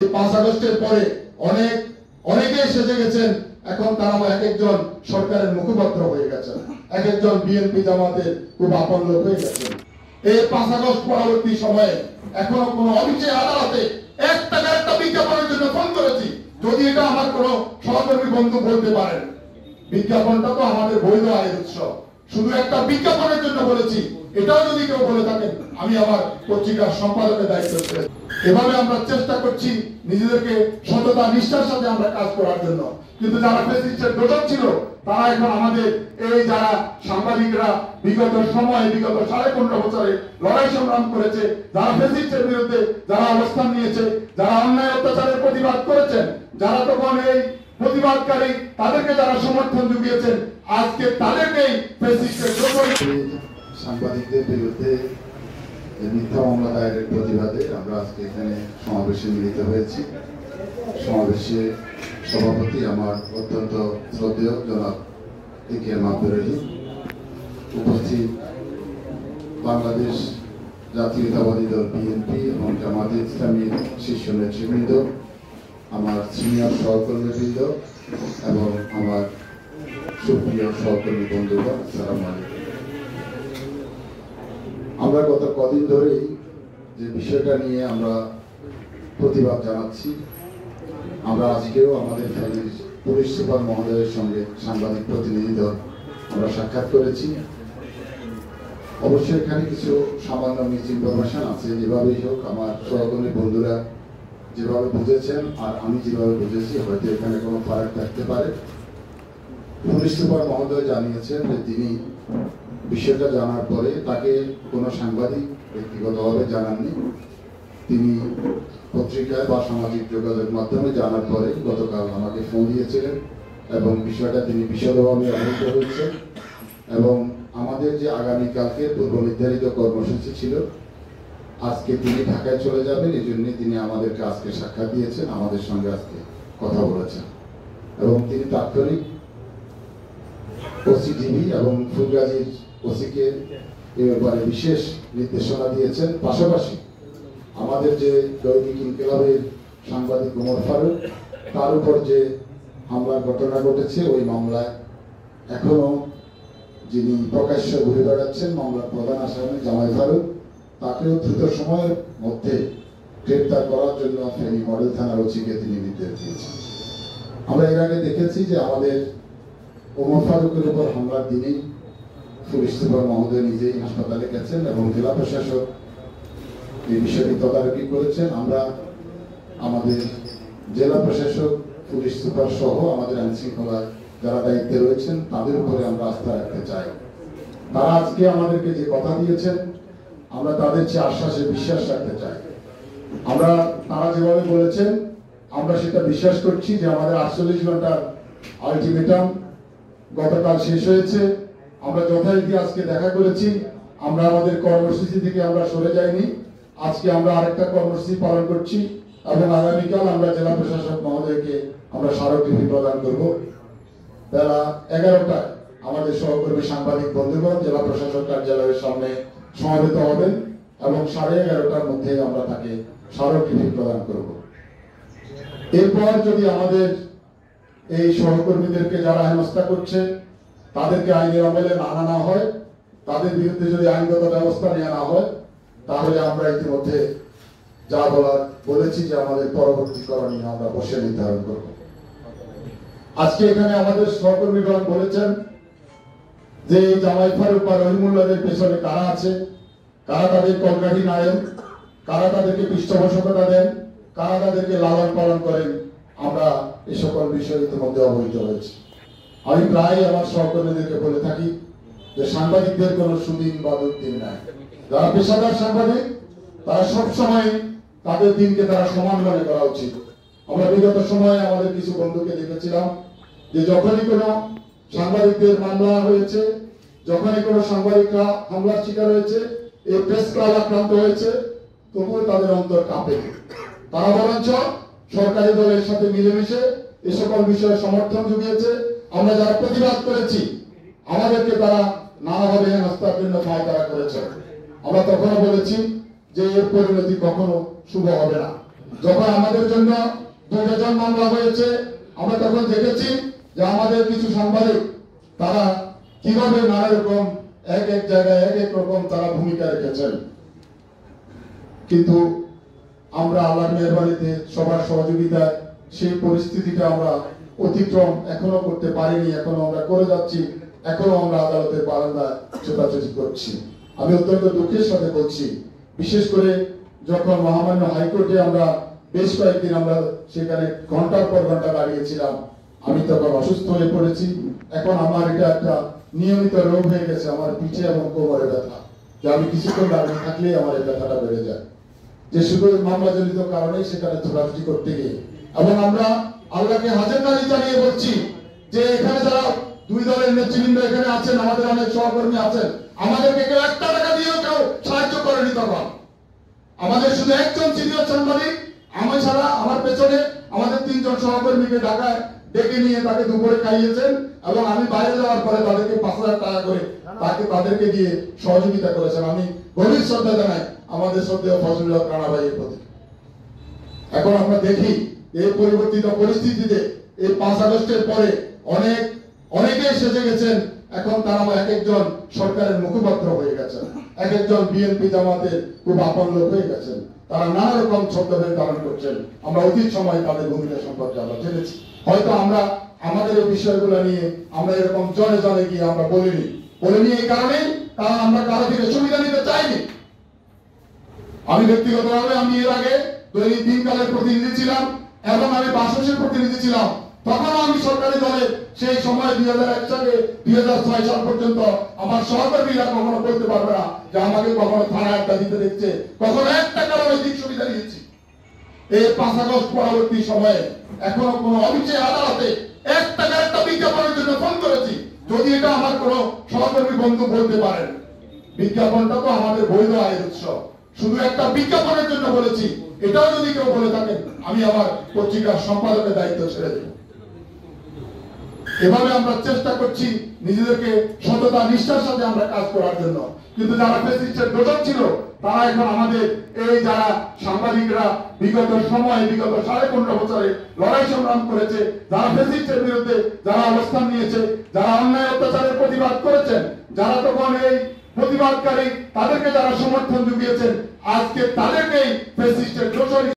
5 আগস্টের পরে অনেকেই সেজে গেছেন, এখন তারা এক একজন সরকারের মুখপাত্র হয়ে গেছেন, এক একজন বিএনপি জামাতের খুব আপন লোক হয়ে গেছেন। এই 5 আগস্ট পরবর্তী সময়ে এখনো কোনো অফিসে আদালতে একটা বিজ্ঞাপনের জন্য ফোন করেছি, যদি এটা আমার কোনো সহকর্মী বন্ধু বলতে পারেন, বিজ্ঞাপনটা তো আমাদের বৈধ আয়ের উৎস, শুধু একটা বিজ্ঞাপনের জন্য বলেছি, এটাও যদি কেউ বলে থাকেন আমি আমার পত্রিকার সম্পাদকের দায়িত্ব ছেড়ে। এভাবে আমরা চেষ্টা করছি নিজেদেরকে সততা নিষ্ঠার সাথে আমরা কাজ করার জন্য, কিন্তু যারা ফেসিস্টের দোষক ছিল তারা এখন আমাদের এই যারা সাংবাদিকরা বিগত 15.5 বছরে লড়াই সংগ্রাম করেছে, যারা ফেসিস্টের বিরুদ্ধে যারা অবস্থান নিয়েছে, যারা অন্যায় অত্যাচারের প্রতিবাদ করেছেন, যারা তখন এই প্রতিবাদকারী তাদেরকে যারা সমর্থন জুগিয়েছেন, আজকে তাদেরকেই ফেসিস্টের সাংবাদিকদের বিরুদ্ধে মিথ্যা মামলা দায়েরের প্রতিবাদে আমরা আজকে এখানে সমাবেশে মিলিত হয়েছি। সমাবেশে সভাপতি আমার অত্যন্ত শ্রদ্ধেয় জনাব এ.কে.এম. আব্দুর রহিম, উপস্থিত বাংলাদেশ জাতীয়তাবাদী দল বিএনপি এবং জামায়াতে ইসলামীর শীর্ষ নেতৃবৃন্দ, আমার সিনিয়র সহকর্মীবৃন্দ এবং আমার সুপ্রিয় সহকর্মী বন্ধুগণ, আসসালামু আলাইকুম। আমরা গত কদিন ধরেই যে বিষয়টা নিয়ে আমরা প্রতিবাদ জানাচ্ছি, আমরা আজকেও আমাদের পুলিশ সুপার মহোদয়ের সঙ্গে সাংবাদিক প্রতিনিধি দল আমরা সাক্ষাৎ করেছি। অবশ্যই এখানে কিছু সামান্য মিস ইনফরমেশন আছে, যেভাবেই হোক আমার সহকর্মী বন্ধুরা যেভাবে বুঝেছেন আর আমি যেভাবে বুঝেছি হয়তো এখানে কোনো ফারাক থাকতে পারে। পুলিশ সুপার মহোদয় জানিয়েছেন যে তিনি বিষয়টা জানার পরে তাকে কোনো সাংবাদিক ব্যক্তিগতভাবে জানাননি, তিনি পত্রিকায় বা সামাজিক যোগাযোগ মাধ্যমে জানার পরে গতকাল আমাকে ফোন দিয়েছিলেন এবং বিষয়টা তিনি বিশদভাবে অবহিত হয়েছেন এবং আমাদের যে আগামীকালকে পূর্ব নির্ধারিত কর্মসূচি ছিল, আজকে তিনি ঢাকায় চলে যাবেন, এই জন্য তিনি আমাদেরকে আজকে সাক্ষাৎ দিয়েছেন, আমাদের সঙ্গে আজকে কথা বলেছেন এবং তিনি তাৎক্ষণিক ওসিডিবি এবং ফুলগাজীর ওসিকে এ ব্যাপারে বিশেষ নির্দেশনা দিয়েছেন। পাশাপাশি আমাদের যে দৈনিক ইনকিলাবের সাংবাদিক ওমর ফারুক, তার উপর যে হামলার ঘটনা ঘটেছে, ওই মামলায় এখনো যিনি প্রকাশ্য ঘুরে বেড়াচ্ছেন মামলার প্রধান আসামি জামাই ফারুক, তাকেও দ্রুত সময়ের মধ্যে গ্রেপ্তার করার জন্য ফেনী মডেল থানার ওসিকে তিনি নির্দেশ দিয়েছেন। আমরা এর আগে দেখেছি যে আমাদের ওমর ফারুকের উপর হামলার দিনেই পুলিশ সুপার মহোদয় নিজেই হাসপাতালে গেছেন এবং জেলা প্রশাসক এই বিষয়টি তদারকি করেছেন। আমরা আমাদের জেলা প্রশাসক, পুলিশ সুপার সহ আমাদের আইন শৃঙ্খলা যারা দায়িত্বে রয়েছেন তাদের উপরে আমরা আস্থা রাখতে চাই। তারা আজকে আমাদেরকে যে কথা দিয়েছেন আমরা তাদের চেয়ে আশ্বাসে বিশ্বাস রাখতে চাই। তারা যেভাবে বলেছেন আমরা সেটা বিশ্বাস করছি যে আমাদের 48 ঘন্টার আলটিমেটাম গতকাল শেষ হয়েছে। আমরা যথারীতি আজকে দেখা করেছি, আমরা আমাদের কর্মসূচি থেকে আমরা সরে যাইনি। আজকে আমরা আরেকটা কর্মসূচি পালন করছি এবং আগামীকাল আমরা জেলা প্রশাসক মহোদয়কে আমরা স্মারকলিপি প্রদান করব। বেলা 11টায় আমাদের সহকর্মী সাংবাদিক বন্ধুগণ জেলা প্রশাসক কার্যালয়ের সামনে সমবেত হবেন এবং 11:30টার মধ্যে আমরা তাকে স্মারকলিপি প্রদান করব। এরপর যদি আমাদের এই সহকর্মীদেরকে যারা হেনস্থা করছে তাদেরকে আইনের আমলে না আনা হয়, তাদের বিরুদ্ধে যদি আইনগত ব্যবস্থা নেওয়া না হয়, তাহলে আমরা ইতিমধ্যে যা বলেছি যে আমাদের পরবর্তী করণীয় আমরা বসে নির্ধারণ করব। আজকে এখানে আমাদের সহকর্মীগণ বলেছেন যে এই জামাই ফারুক বা রহিমুল্লাহদের পেছনে কারা আছে, কারা তাদের কলকাঠি নায়েন, কারা তাদেরকে পৃষ্ঠপোষকতা দেন, কারা তাদেরকে লালন পালন করেন, আমরা এই সকল বিষয় ইতিমধ্যে অবহিত হয়েছি। আমি প্রায় আমার সহকর্মীদেরকে বলে থাকি যে সাংবাদিকদের কোনো সুদিন বা দুর্দিন নাই। যারা পেশাদার সাংবাদিক তারা সবসময় তাদের দিনকে তারা সমান মনে করা উচিত। আমরা বিগত সময়ে আমাদের কিছু বন্ধুকে দেখেছিলাম যে যখনই কোনো সাংবাদিকদের মামলা হয়েছে, যখনই কোনো সাংবাদিকরা হামলার শিকার হয়েছে, এই প্রেস ক্লাব আক্রান্ত হয়েছে, তবুও তাদের অন্তর কাঁপে। তারা বরঞ্চ সরকারি দলের সাথে মিলেমিশে এ সকল বিষয়ে সমর্থন জুগিয়েছে। আমরা যারা প্রতিবাদ করেছি আমাদেরকে তারা নানাভাবে হেনস্থার জন্য দায় তারা করেছে। আমরা তখনও বলেছি যে এর পরিণতি কখনো শুভ হবে না। যখন আমাদের জন্য 2টা জন মামলা হয়েছে, আমরা তখন দেখেছি যে আমাদের কিছু সাংবাদিক তারা কিভাবে নানা রকম এক এক জায়গায় এক এক রকম তারা ভূমিকা রেখেছেন। কিন্তু আমরা আল্লাহর মেহেরবানিতে সবার সহযোগিতায় সেই পরিস্থিতিটা আমরা অতিক্রম এখনো করতে পারিনি, এখনো আমরা করে যাচ্ছি, এখনো আমরা আদালতের বারান্দায় ছোটাছুটি করছি। আমি অত্যন্ত দুঃখের সাথে বলছি, বিশেষ করে যখন মহামান্য হাইকোর্টে আমরা বেশ কয়েকদিন আমরা সেখানে ঘন্টার পর ঘন্টা দাঁড়িয়েছিলাম, আমি তখন অসুস্থ হয়ে পড়েছি। এখন আমার এটা একটা নিয়মিত রোগ হয়ে গেছে, আমার পিঠে এবং কোমরে ব্যথা, যে আমি কিছুক্ষণ দাঁড়িয়ে থাকলেই আমার এই ব্যথাটা বেড়ে যায়, যে শুধু মামলা জনিত কারণেই সেখানে ছোটাছুটি করতে গিয়ে। এবং আমরা আল্লাহকে হাজার নারী জানিয়ে বলছি যে এখানে যারা 2 দলের নেতৃবৃন্দ এখানে আছেন, আমাদের অনেক সহকর্মী আছেন, আমাদেরকে কেউ 1 টাকা দিয়েও কেউ সাহায্য করেনি। তখন আমাদের শুধু একজন সিনিয়র সাংবাদিক আমি ছাড়া আমার পেছনে আমাদের 3 জন সহকর্মীকে ঢাকায় ডেকে নিয়ে তাকে দুপুরে খাইয়েছেন, এবং আমি বাইরে যাওয়ার পরে তাদেরকে 5,000 টাকা করে তাদেরকে দিয়ে সহযোগিতা করেছেন। আমি গভীর শ্রদ্ধা জানাই আমাদের শ্রদ্ধেয় ফজলুল হক রানা ভাইয়ের প্রতি। এখন আমরা দেখি এই পরিবর্তিত পরিস্থিতিতে এই 5 আগস্টের পরে অনেকেই সেজে গেছেন, এখন তারা এক একজন সরকারের মুখপাত্র হয়ে গেছেন, এক একজন বিএনপি জামাতের খুব আপন লোক হয়ে গেছেন, তারা নানা রকম ছদ্মবেশ ধারণ করছেন। আমরা অতীত সময় তাদের ভূমিকা সম্পর্কে আমরা জেনেছি। হয়তো আমরা আমাদের এই বিষয়গুলো নিয়ে আমরা এরকম জনে জনে গিয়ে আমরা বলিনি এই কারণে, কারণ আমরা কারো থেকে সুবিধা নিতে চাইনি। আমি ব্যক্তিগতভাবে আমি এর আগে দৈনিক দিনকালের প্রতিনিধি ছিলাম এবং আমি বাসসের প্রতিনিধি ছিলাম। তখন আমি সরকারি দলের সেই সময় 2001 থেকে 2006 সাল পর্যন্ত আমার সহকর্মীরা কখনো বলতে পারবে না যে আমাকে কখনো থানায় আড্ডা দিতে দেখছে, কখনো 1 টাকার অধিক সুবিধা নিয়েছি। এই 5 আগস্ট পরবর্তী সময়ে এখনো কোন অফিসে আদালতে 1 টাকার একটা বিজ্ঞাপনের জন্য ফোন করেছি, যদি এটা আমার কোন সহকর্মী বন্ধু বলতে পারেন। বিজ্ঞাপনটা তো আমাদের বৈধ আয়ের উৎস, শুধু একটা বিজ্ঞাপনের জন্য বলেছি, এটাও যদি কেউ বলে থাকেন আমি আমার পত্রিকার সম্পাদকের দায়িত্ব ছেড়ে দেব। এভাবে আমরা চেষ্টা করছি নিজেদেরকে সততা নিষ্ঠার সাথে আমরা কাজ করার জন্য। কিন্তু যারা ফ্যাসিস্টের দোষক ছিল তারা এখন আমাদের এই যারা সাংবাদিকরা বিগত 15.5 বছরে লড়াই সংগ্রাম করেছে, যারা ফ্যাসিস্টের বিরুদ্ধে যারা অবস্থান নিয়েছে, যারা অন্যায় অত্যাচারের প্রতিবাদ করেছেন, যারা তখন এই প্রতিবাদকারী তাদেরকে যারা সমর্থন জুগিয়েছেন, আজকে তাদেরকেই ফ্যাসিস্টের দোষর